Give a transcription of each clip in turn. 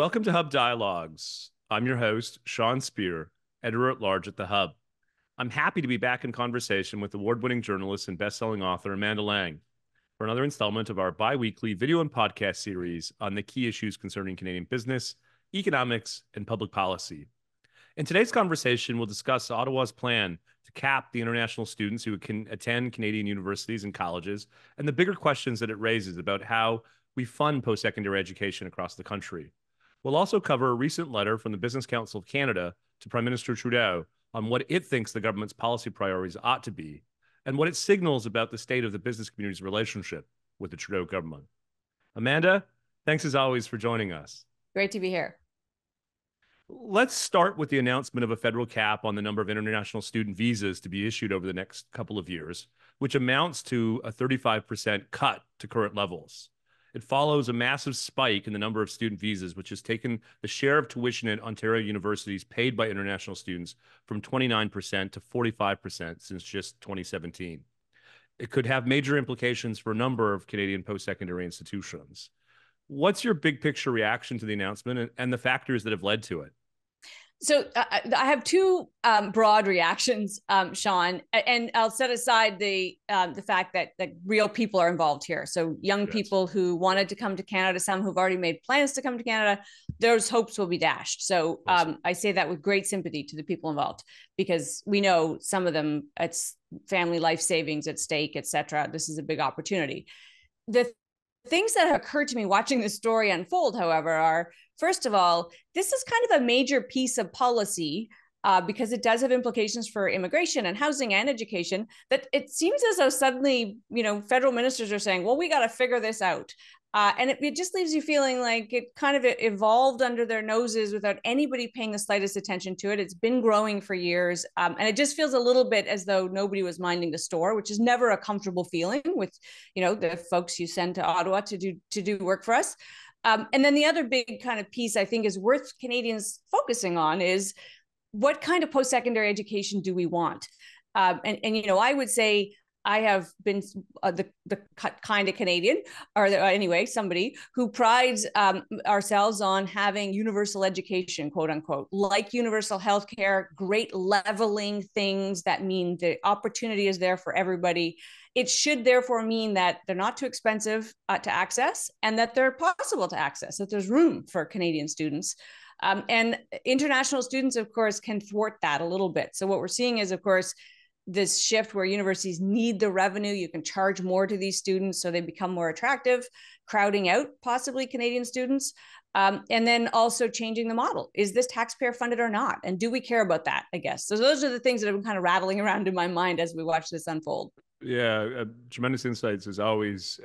Welcome to Hub Dialogues. I'm your host, Sean Speer, editor-at-large at the Hub. I'm happy to be back in conversation with award-winning journalist and best-selling author Amanda Lang for another installment of our bi-weekly video and podcast series on the key issues concerning Canadian business, economics, and public policy. In today's conversation, we'll discuss Ottawa's plan to cap the international students who can attend Canadian universities and colleges and the bigger questions that it raises about how we fund post-secondary education across the country. We'll also cover a recent letter from the Business Council of Canada to Prime Minister Trudeau on what it thinks the government's policy priorities ought to be and what it signals about the state of the business community's relationship with the Trudeau government. Amanda, thanks as always for joining us. Great to be here. Let's start with the announcement of a federal cap on the number of international student visas to be issued over the next couple of years, which amounts to a 35% cut to current levels. It follows a massive spike in the number of student visas, which has taken the share of tuition at Ontario universities paid by international students from 29% to 45% since just 2017. It could have major implications for a number of Canadian post-secondary institutions. What's your big picture reaction to the announcement and the factors that have led to it? So I have two broad reactions, Sean, and I'll set aside the fact that real people are involved here. So young people who wanted to come to Canada, some who've already made plans to come to Canada, those hopes will be dashed. So I say that with great sympathy to the people involved, because we know some of them, it's family life savings at stake, et cetera. This is a big opportunity. The things that have occurred to me watching this story unfold, however, are, first of all, this is kind of a major piece of policy because it does have implications for immigration and housing and education, that it seems as though suddenly, federal ministers are saying, well, we got to figure this out. And it just leaves you feeling like it kind of evolved under their noses without anybody paying the slightest attention to it. It's been growing for years. And it just feels a little bit as though nobody was minding the store, which is never a comfortable feeling with, the folks you send to Ottawa to do work for us. And then the other big kind of piece I think is worth Canadians focusing on is what kind of post-secondary education do we want? I would say I have been the kind of Canadian, or anyway, somebody who prides ourselves on having universal education, quote unquote, like universal healthcare, great leveling things that mean the opportunity is there for everybody. It should therefore mean that they're not too expensive to access and that they're possible to access, that there's room for Canadian students. And international students, of course, can thwart that a little bit. So what we're seeing is, of course, this shift where universities need the revenue. You can charge more to these students so they become more attractive, crowding out possibly Canadian students. And then also changing the model. Is this taxpayer funded or not? And do we care about that, I guess? So those are the things that have been kind of rattling around in my mind as we watch this unfold. Yeah, tremendous insights as always.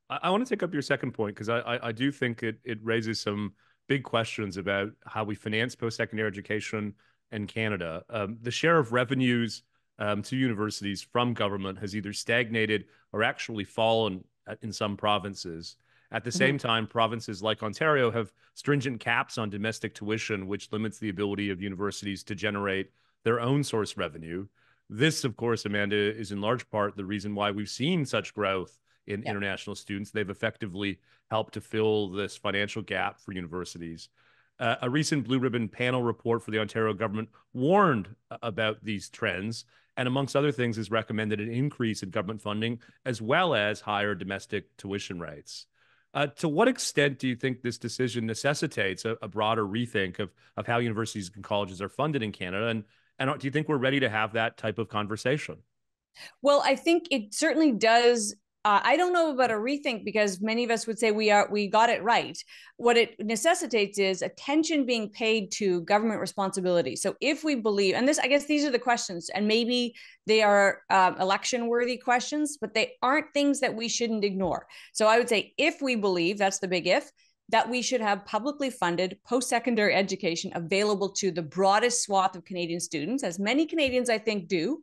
I want to take up your second point because I do think it raises some big questions about how we finance post-secondary education in Canada. The share of revenues to universities from government has either stagnated or actually fallen in some provinces. At the same time, provinces like Ontario have stringent caps on domestic tuition, which limits the ability of universities to generate their own source revenue. This, of course, Amanda, is in large part the reason why we've seen such growth in international students. They've effectively helped to fill this financial gap for universities. A recent Blue Ribbon panel report for the Ontario government warned about these trends, and amongst other things has recommended an increase in government funding as well as higher domestic tuition rates. To what extent do you think this decision necessitates a broader rethink of how universities and colleges are funded in Canada? And do you think we're ready to have that type of conversation? Well, I think it certainly does. I don't know about a rethink because many of us would say we got it right. What it necessitates is attention being paid to government responsibility. So if we believe, and this, I guess these are the questions, and maybe they are election-worthy questions, but they aren't things that we shouldn't ignore. So I would say if we believe, that's the big if, that we should have publicly funded post-secondary education available to the broadest swath of Canadian students, as many Canadians I think do,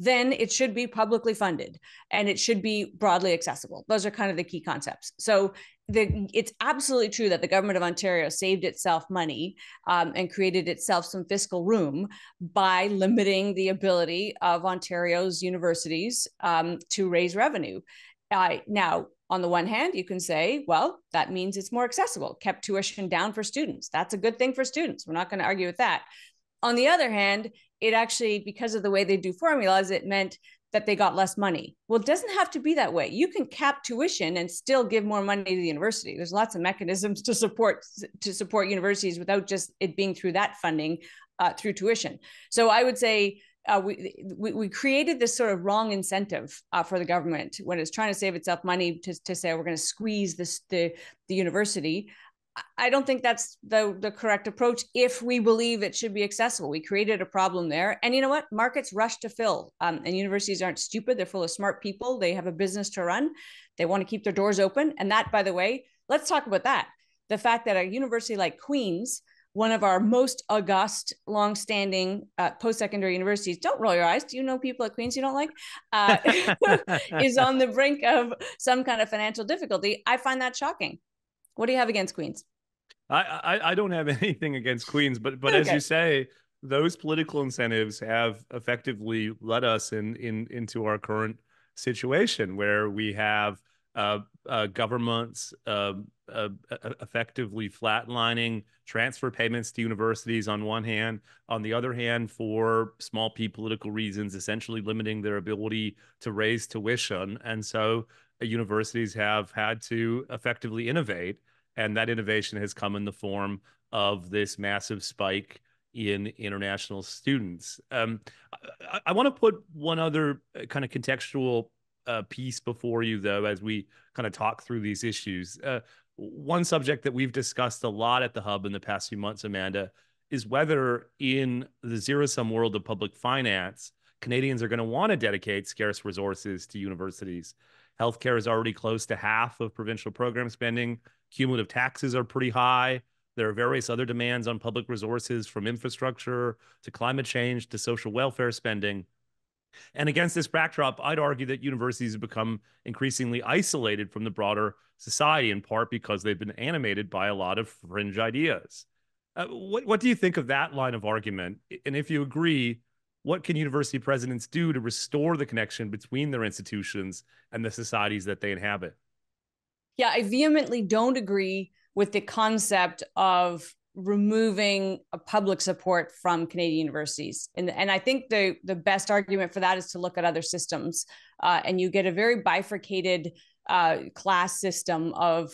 then it should be publicly funded and it should be broadly accessible. Those are kind of the key concepts. So it's absolutely true that the government of Ontario saved itself money and created itself some fiscal room by limiting the ability of Ontario's universities to raise revenue. Now, On the one hand, you can say, well, that means it's more accessible, kept tuition down for students. That's a good thing for students. We're not going to argue with that. On the other hand, it actually, because of the way they do formulas, it meant that they got less money. Well, it doesn't have to be that way. You can cap tuition and still give more money to the university. There's lots of mechanisms to support universities without just it being through that funding through tuition. So I would say we created this sort of wrong incentive for the government when it's trying to save itself money to say we're going to squeeze the university. I don't think that's the correct approach if we believe it should be accessible. We created a problem there. And you know what? Markets rush to fill. And universities aren't stupid. They're full of smart people. They have a business to run. They want to keep their doors open. And that, by the way, let's talk about that. The fact that a university like Queen's, one of our most august, longstanding post-secondary universities, don't roll your eyes. Do you know people at Queen's you don't like? Is on the brink of some kind of financial difficulty. I find that shocking. What do you have against Queens? I don't have anything against Queens, but okay. As you say, those political incentives have effectively led us into our current situation where we have governments effectively flatlining transfer payments to universities on one hand, on the other hand, for small p political reasons, essentially limiting their ability to raise tuition. And so universities have had to effectively innovate. And that innovation has come in the form of this massive spike in international students. I want to put one other kind of contextual piece before you, though, as we kind of talk through these issues. One subject that we've discussed a lot at the Hub in the past few months, Amanda, is whether in the zero-sum world of public finance, Canadians are going to want to dedicate scarce resources to universities. Healthcare is already close to half of provincial program spending. Cumulative taxes are pretty high. There are various other demands on public resources, from infrastructure to climate change to social welfare spending. And against this backdrop, I'd argue that universities have become increasingly isolated from the broader society, in part because they've been animated by a lot of fringe ideas. What do you think of that line of argument? And if you agree, what can university presidents do to restore the connection between their institutions and the societies that they inhabit? Yeah, I vehemently don't agree with the concept of removing a public support from Canadian universities. And I think the best argument for that is to look at other systems. And you get a very bifurcated class system of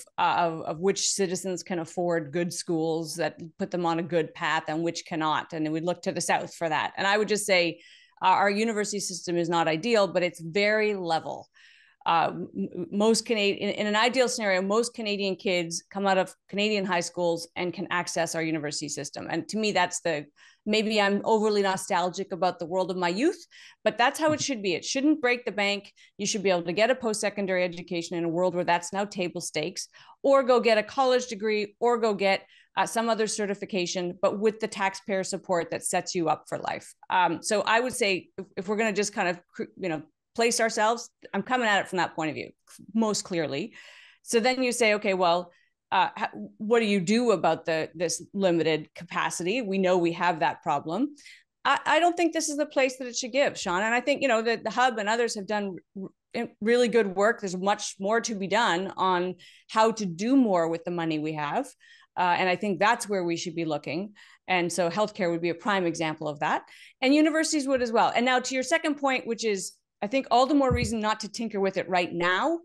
which citizens can afford good schools that put them on a good path and which cannot. And we'd look to the South for that. And I would just say our university system is not ideal, but it's very level. Most Canadian, in an ideal scenario, most Canadian kids come out of Canadian high schools and can access our university system. And to me, that's maybe I'm overly nostalgic about the world of my youth, but that's how it should be. It shouldn't break the bank. You should be able to get a post-secondary education in a world where that's now table stakes, or go get a college degree, or go get some other certification, but with the taxpayer support that sets you up for life. So I would say if we're going to just kind of, place ourselves, I'm coming at it from that point of view most clearly. So then you say, okay, well, what do you do about this limited capacity? We know we have that problem. I don't think this is the place that it should give, Sean. And I think, the Hub and others have done really good work. There's much more to be done on how to do more with the money we have. And I think that's where we should be looking. And so healthcare would be a prime example of that. And universities would as well. And now to your second point, which is, I think all the more reason not to tinker with it right now.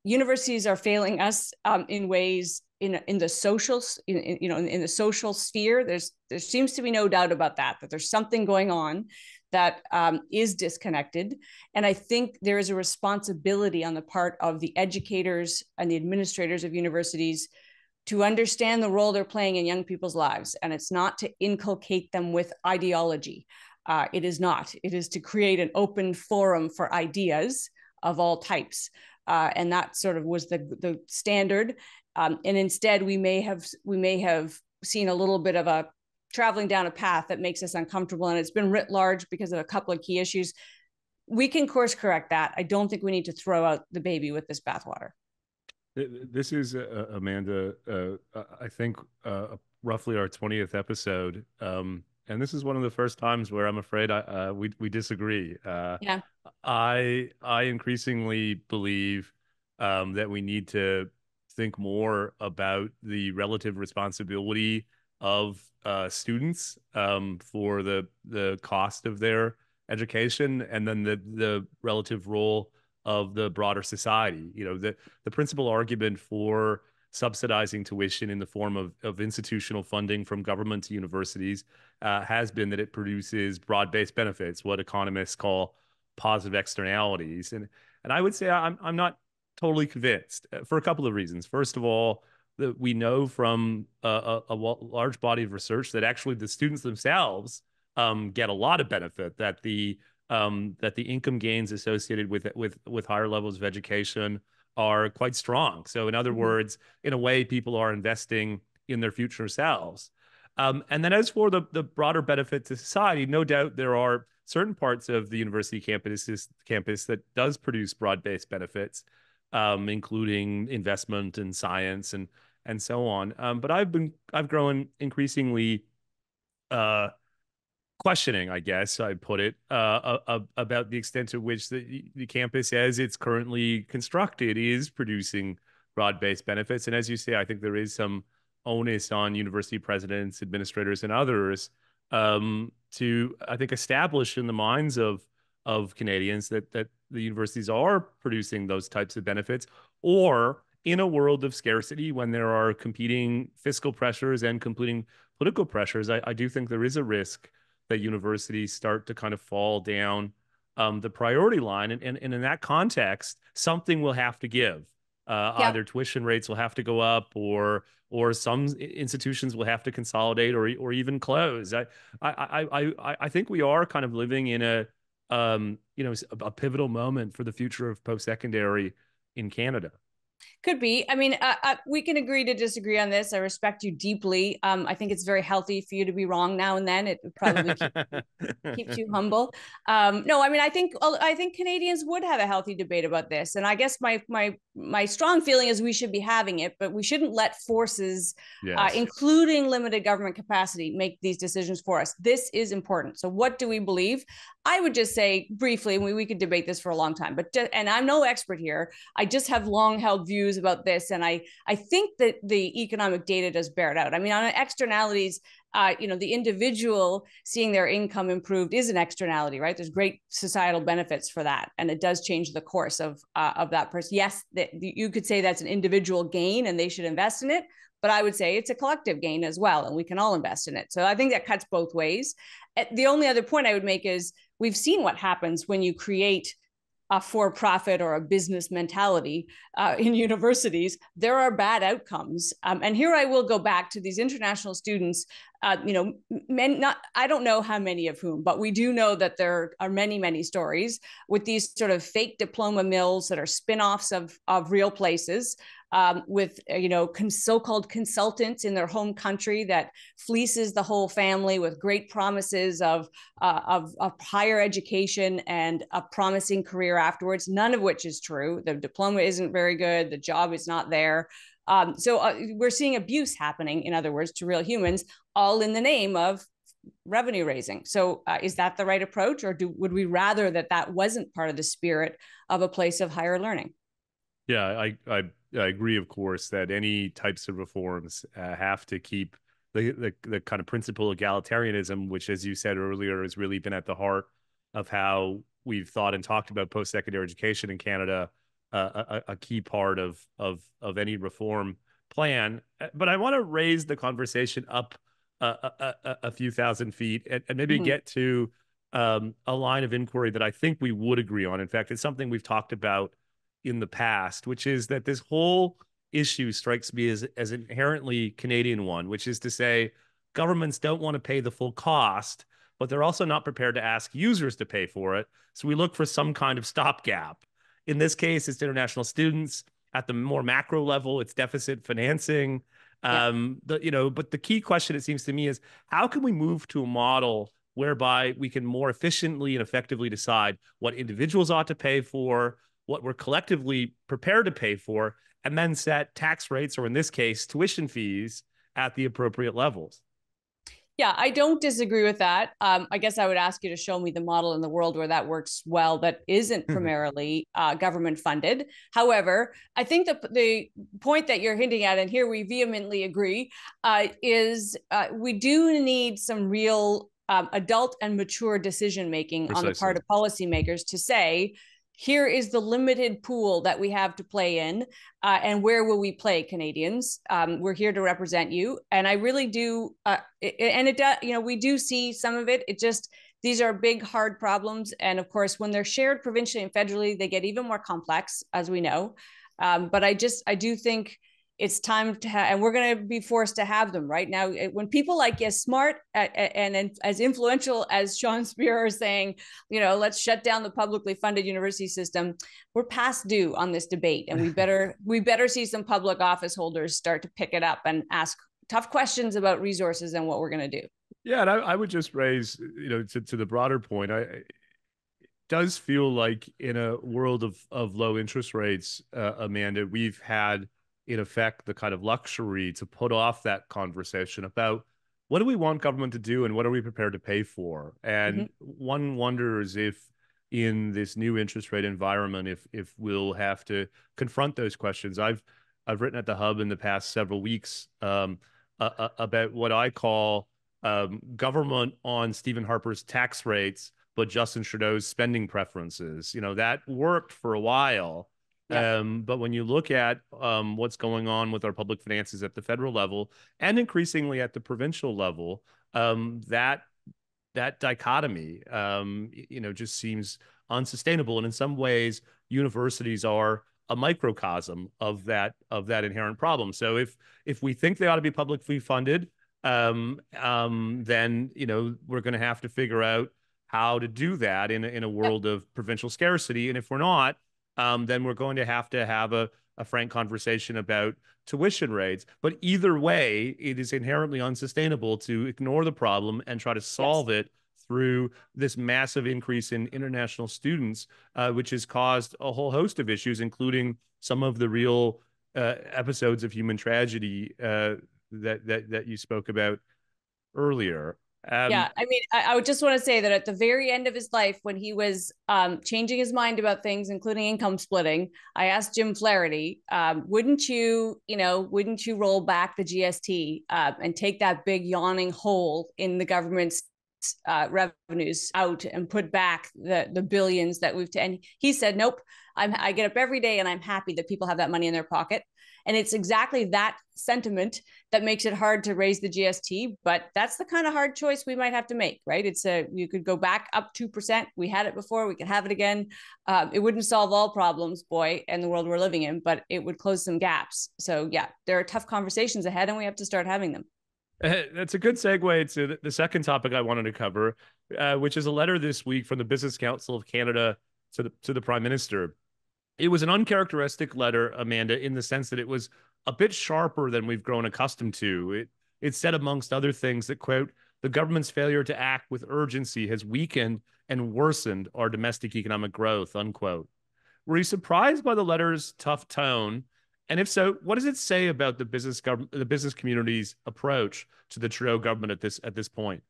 Universities are failing us in ways in the social, in the social sphere. There seems to be no doubt about that there's something going on that is disconnected. And I think there is a responsibility on the part of the educators and the administrators of universities to understand the role they're playing in young people's lives. And it's not to inculcate them with ideology. It is not. It is to create an open forum for ideas of all types. And that sort of was the standard. And instead, we may have seen a little bit of a traveling down a path that makes us uncomfortable. And it's been writ large because of a couple of key issues. We can course correct that. I don't think we need to throw out the baby with this bathwater. This is, Amanda, I think roughly our 20th episode. And this is one of the first times where I'm afraid we disagree. Yeah. I increasingly believe that we need to think more about the relative responsibility of students for the cost of their education, and then the relative role of the broader society. You know, the principal argument for subsidizing tuition in the form of institutional funding from government to universities has been that it produces broad-based benefits, what economists call positive externalities. And I would say I'm not totally convinced for a couple of reasons. First of all, that we know from a large body of research that actually the students themselves get a lot of benefit, that the income gains associated with higher levels of education are quite strong. So in other words, in a way, people are investing in their future selves. And then as for the broader benefit to society, no doubt there are certain parts of the university campus that does produce broad-based benefits, including investment in science and so on. But I've grown increasingly questioning, I guess I'd put it, about the extent to which the campus, as it's currently constructed, is producing broad-based benefits. And as you say, I think there is some onus on university presidents, administrators, and others to, I think, establish in the minds of Canadians that the universities are producing those types of benefits, or in a world of scarcity, when there are competing fiscal pressures and competing political pressures, I do think there is a risk that universities start to kind of fall down the priority line. And in that context, something will have to give. Either tuition rates will have to go up, or some institutions will have to consolidate, or even close. I think we are kind of living in a a pivotal moment for the future of post-secondary in Canada. Could be. I mean, we can agree to disagree on this. I respect you deeply. I think it's very healthy for you to be wrong now and then. It probably keeps you humble. No, I mean, I think Canadians would have a healthy debate about this, and I guess my strong feeling is we should be having it, but we shouldn't let forces, Yes. including limited government capacity, make these decisions for us. This is important. So, what do we believe? I would just say briefly, and we could debate this for a long time, and I'm no expert here. I just have long held views about this, and I think that the economic data does bear it out. I mean, on externalities, the individual seeing their income improved is an externality, right? There's great societal benefits for that, and it does change the course of that person. Yes, you could say that's an individual gain, and they should invest in it. But I would say it's a collective gain as well, and we can all invest in it. So I think that cuts both ways. The only other point I would make is we've seen what happens when you create a for-profit or a business mentality in universities. There are bad outcomes. And here I will go back to these international students, I don't know how many of whom, but we do know that there are many, many stories with these sort of fake diploma mills that are spin-offs of real places, with so-called consultants in their home country that fleeces the whole family with great promises of higher education and a promising career afterwards, none of which is true. The diploma isn't very good. The job is not there. So we're seeing abuse happening, in other words, to real humans, all in the name of revenue raising. So is that the right approach, or would we rather that wasn't part of the spirit of a place of higher learning? Yeah, I agree, of course, that any types of reforms have to keep the kind of principle of egalitarianism, which, as you said earlier, has really been at the heart of how we've thought and talked about post-secondary education in Canada, a key part of any reform plan. But I want to raise the conversation up a few thousand feet, and maybe get to a line of inquiry that I think we would agree on. In fact, it's something we've talked about in the past, which is that this whole issue strikes me as an inherently Canadian one, which is to say governments don't want to pay the full cost, but they're also not prepared to ask users to pay for it. So we look for some kind of stopgap. In this case, it's international students. At the more macro level, it's deficit financing. But the key question, it seems to me, is how can we move to a model whereby we can more efficiently and effectively decide what individuals ought to pay for, what we're collectively prepared to pay for, and then set tax rates, or in this case, tuition fees, at the appropriate levels. Yeah, I don't disagree with that. I guess I would ask you to show me the model in the world where that works well, that isn't primarily government funded. However, I think the point that you're hinting at, and here we vehemently agree, is we do need some real adult and mature decision making on the part of policymakers to say, here is the limited pool that we have to play in, and where will we play, Canadians? We're here to represent you, and I really do. And it does, we do see some of it. It just, these are big, hard problems, and of course, when they're shared provincially and federally, they get even more complex, as we know. But I do think it's time to have, and we're going to be forced to have them right now. When people like as smart and as influential as Sean Speer are saying, let's shut down the publicly funded university system, we're past due on this debate, and we better see some public office holders start to pick it up and ask tough questions about resources and what we're going to do. Yeah, and I would just raise, to the broader point, it does feel like in a world of low interest rates, Amanda, we've had in effect the kind of luxury to put off that conversation about what do we want government to do and what are we prepared to pay for. And one wonders if in this new interest rate environment, if we'll have to confront those questions. I've written at the Hub in the past several weeks about what I call government on Stephen Harper's tax rates, but Justin Trudeau's spending preferences. That worked for a while. Yeah. But when you look at what's going on with our public finances at the federal level and increasingly at the provincial level, that dichotomy, just seems unsustainable. And in some ways, universities are a microcosm of that inherent problem. So if we think they ought to be publicly funded, then we're going to have to figure out how to do that in a world of provincial scarcity. And if we're not, then we're going to have a frank conversation about tuition rates. But either way, it is inherently unsustainable to ignore the problem and try to solve it through this massive increase in international students, which has caused a whole host of issues, including some of the real episodes of human tragedy that you spoke about earlier. Yeah, I mean, I would just want to say that at the very end of his life, when he was changing his mind about things, including income splitting, I asked Jim Flaherty, wouldn't you roll back the GST and take that big yawning hole in the government's revenues out and put back the billions that and he said, nope, I get up every day and I'm happy that people have that money in their pocket. And it's exactly that sentiment that makes it hard to raise the GST, but that's the kind of hard choice we might have to make, right? You could go back up 2%. We had it before, we could have it again. It wouldn't solve all problems, boy, in the world we're living in, but it would close some gaps. So yeah, there are tough conversations ahead and we have to start having them. That's a good segue to the second topic I wanted to cover, which is a letter this week from the Business Council of Canada to the Prime Minister. It was an uncharacteristic letter, Amanda, in the sense that it was a bit sharper than we've grown accustomed to. It said, amongst other things, that, quote, the government's failure to act with urgency has weakened and worsened our domestic economic growth, unquote. Were you surprised by the letter's tough tone? And if so, what does it say about the business community's approach to the Trudeau government at this point?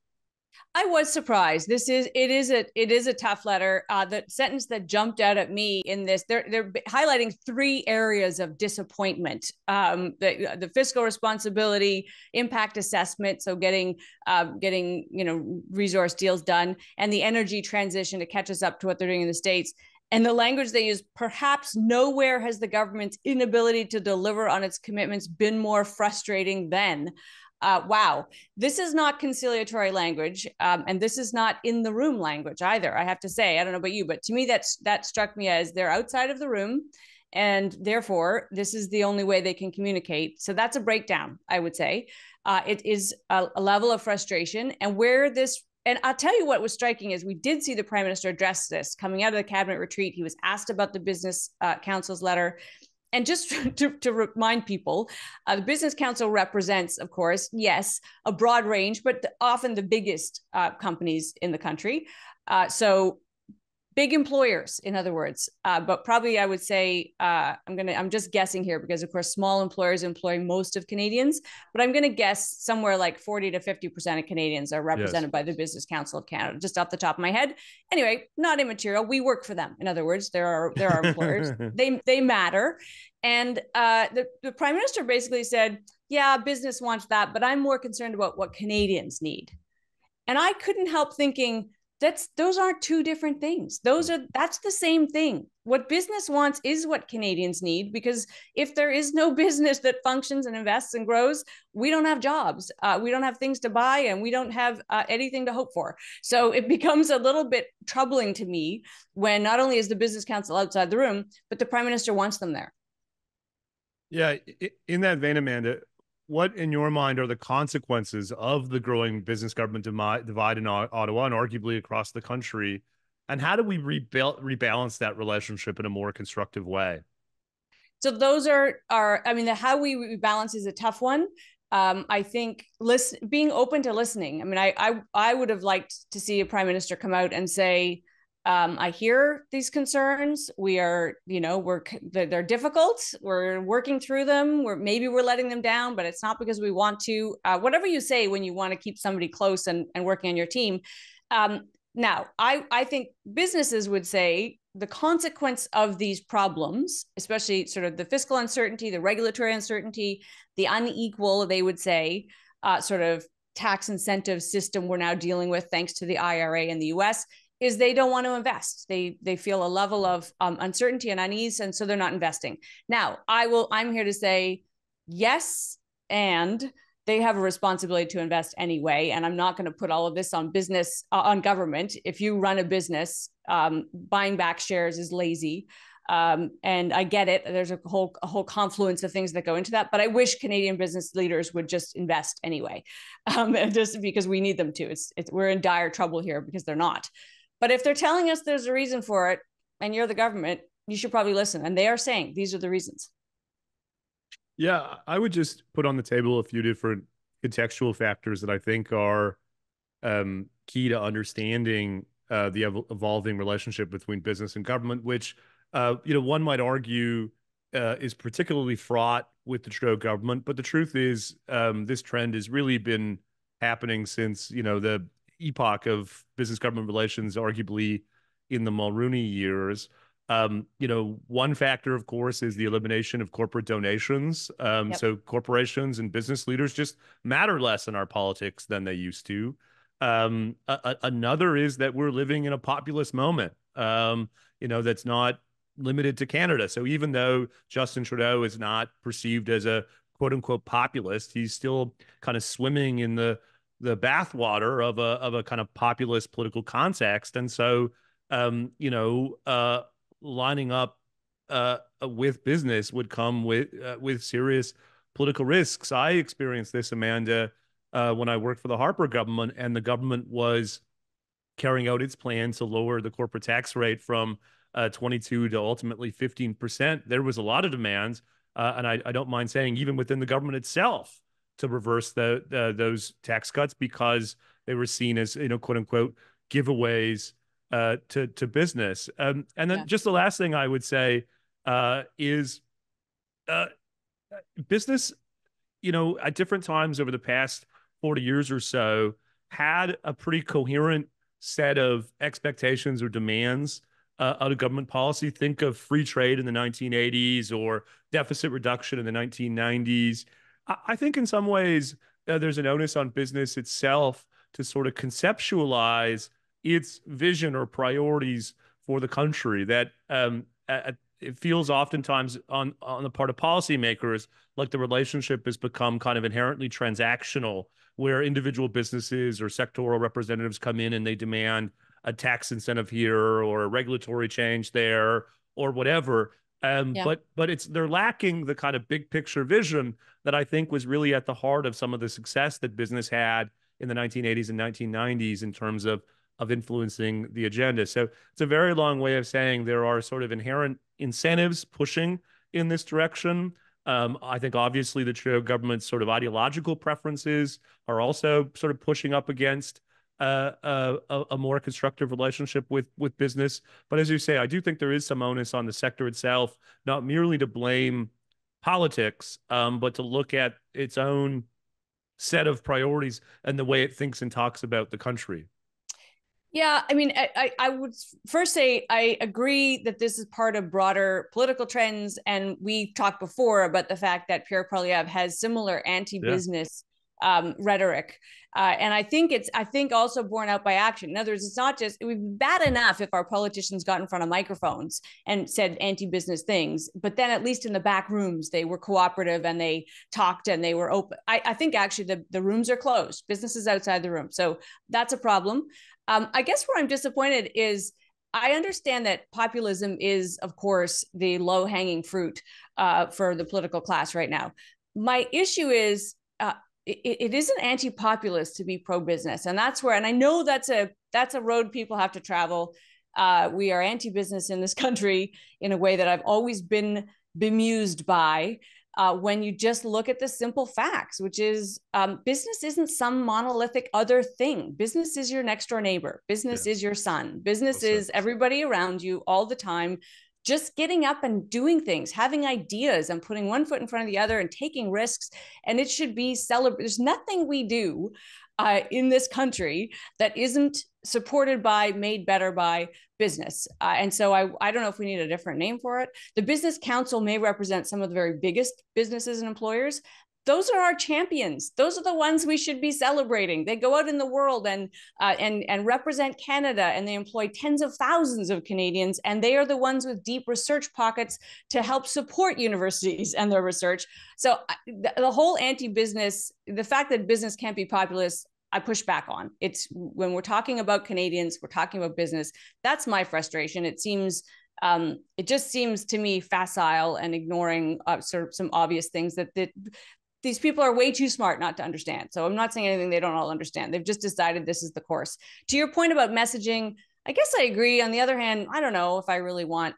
I was surprised. It is a tough letter. The sentence that jumped out at me in this, they're highlighting three areas of disappointment: the fiscal responsibility, impact assessment, so getting resource deals done, and the energy transition to catch us up to what they're doing in the States. And the language they use, perhaps nowhere has the government's inability to deliver on its commitments been more frustrating than. Wow, this is not conciliatory language, and this is not in the room language either, I have to say. I don't know about you, but to me, that struck me as they're outside of the room, and therefore, this is the only way they can communicate. So that's a breakdown, I would say. It is a level of frustration, and and I'll tell you what was striking is we did see the Prime Minister address this coming out of the cabinet retreat. He was asked about the Business Council's letter. And just to remind people, the Business Council represents, of course, yes, a broad range, but often the biggest companies in the country. So big employers, in other words. But probably I would say I'm just guessing here because of course small employers employ most of Canadians, but I'm going to guess somewhere like 40 to 50% of Canadians are represented by the Business Council of Canada, just off the top of my head. Anyway, not immaterial. We work for them. In other words, there are employers. They matter. And the Prime Minister basically said, yeah, business wants that, but I'm more concerned about what Canadians need. And I couldn't help thinking, those aren't two different things. That's the same thing. What business wants is what Canadians need, because if there is no business that functions and invests and grows, we don't have jobs, we don't have things to buy, and we don't have anything to hope for. So it becomes a little bit troubling to me when not only is the Business Council outside the room, but the Prime Minister wants them there. Yeah, in that vein, Amanda, what in your mind are the consequences of the growing business government divide in Ottawa and arguably across the country? And how do we rebalance that relationship in a more constructive way? So those are I mean, how we rebalance is a tough one. I think being open to listening. I mean, I would have liked to see a Prime Minister come out and say, I hear these concerns. They're difficult. We're working through them. Maybe we're letting them down, but it's not because we want to. Whatever you say when you want to keep somebody close and working on your team. Now, I think businesses would say the consequence of these problems, especially sort of the fiscal uncertainty, the regulatory uncertainty, the unequal, they would say, sort of tax incentive system we're now dealing with thanks to the IRA in the US, is they don't want to invest. They feel a level of uncertainty and unease, and so they're not investing. Now, I'm here to say yes, and they have a responsibility to invest anyway. And I'm not going to put all of this on business, on government. If you run a business, buying back shares is lazy. And I get it. There's a whole confluence of things that go into that. But I wish Canadian business leaders would just invest anyway, just because we need them to. We're in dire trouble here because they're not. But if they're telling us there's a reason for it, and you're the government, you should probably listen. And they are saying these are the reasons. Yeah, I would just put on the table a few different contextual factors that I think are key to understanding the evolving relationship between business and government, which one might argue is particularly fraught with the Trudeau government. But the truth is, this trend has really been happening since the epoch of business government relations, arguably in the Mulroney years. One factor, of course, is the elimination of corporate donations. Yep. So corporations and business leaders just matter less in our politics than they used to. Another is that we're living in a populist moment, that's not limited to Canada. So even though Justin Trudeau is not perceived as a quote unquote populist, he's still kind of swimming in the bathwater of a kind of populist political context. And so, lining up with business would come with serious political risks. I experienced this, Amanda, when I worked for the Harper government, and the government was carrying out its plan to lower the corporate tax rate from 22 to ultimately 15%. There was a lot of demands, and I don't mind saying even within the government itself, to reverse those tax cuts because they were seen as, quote unquote, giveaways to business. And then just the last thing I would say is business, at different times over the past 40 years or so, had a pretty coherent set of expectations or demands out of government policy. Think of free trade in the 1980s or deficit reduction in the 1990s. I think in some ways there's an onus on business itself to sort of conceptualize its vision or priorities for the country. That it feels oftentimes on the part of policymakers like the relationship has become kind of inherently transactional, where individual businesses or sectoral representatives come in and they demand a tax incentive here or a regulatory change there or whatever. But they're lacking the kind of big picture vision that I think was really at the heart of some of the success that business had in the 1980s and 1990s in terms of influencing the agenda. So it's a very long way of saying there are sort of inherent incentives pushing in this direction. I think obviously the Trudeau government's sort of ideological preferences are also sort of pushing up against a more constructive relationship with business. But as you say, I do think there is some onus on the sector itself, not merely to blame politics, but to look at its own set of priorities and the way it thinks and talks about the country. Yeah, I mean, I would first say I agree that this is part of broader political trends, and we talked before about the fact that Pierre Poilievre has similar anti-business rhetoric, and I think also borne out by action. In other words, it's not just it would be bad enough if our politicians got in front of microphones and said anti-business things, but then at least in the back rooms they were cooperative and they talked and they were open. I think actually the rooms are closed, businesses outside the room, so that's a problem. I guess where I'm disappointed is I understand that populism is, of course, the low-hanging fruit for the political class right now. My issue is it isn't anti-populist to be pro-business, and that's where. And I know that's a road people have to travel. We are anti-business in this country in a way that I've always been bemused by. When you just look at the simple facts, which is business isn't some monolithic other thing. Business is your next door neighbor. Business is your son. Business is everybody around you all the time, just getting up and doing things, having ideas and putting one foot in front of the other and taking risks. And it should be celebrated. There's nothing we do in this country that isn't supported by, made better by business. And so I don't know if we need a different name for it. The Business Council may represent some of the very biggest businesses and employers. Those are our champions. Those are the ones we should be celebrating. They go out in the world and represent Canada, and they employ tens of thousands of Canadians, and they are the ones with deep research pockets to help support universities and their research. So the whole anti-business, the fact that business can't be populist, I push back on. It's when we're talking about Canadians, we're talking about business. That's my frustration. It just seems to me facile and ignoring sort of some obvious things that these people are way too smart not to understand. So I'm not saying anything they don't all understand. They've just decided this is the course. To your point about messaging, I guess I agree. On the other hand, I don't know if I really want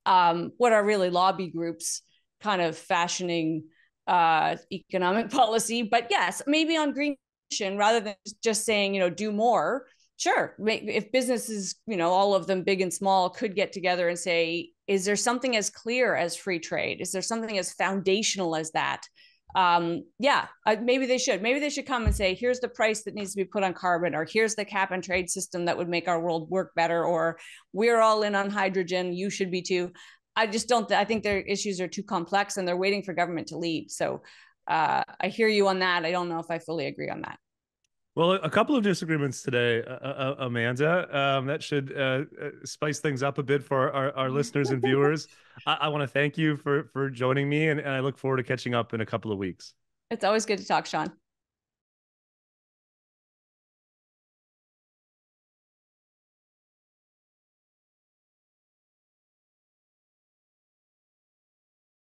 what are really lobby groups kind of fashioning economic policy. But yes, maybe on green rather than just saying, do more. Sure. If businesses, all of them, big and small, could get together and say, is there something as clear as free trade? Is there something as foundational as that? Maybe they should. Maybe they should come and say, here's the price that needs to be put on carbon, or here's the cap and trade system that would make our world work better, or we're all in on hydrogen, you should be too. I think their issues are too complex and they're waiting for government to lead. So I hear you on that. I don't know if I fully agree on that. Well, a couple of disagreements today, Amanda. That should spice things up a bit for our listeners and viewers. I want to thank you for joining me, and I look forward to catching up in a couple of weeks. It's always good to talk, Sean.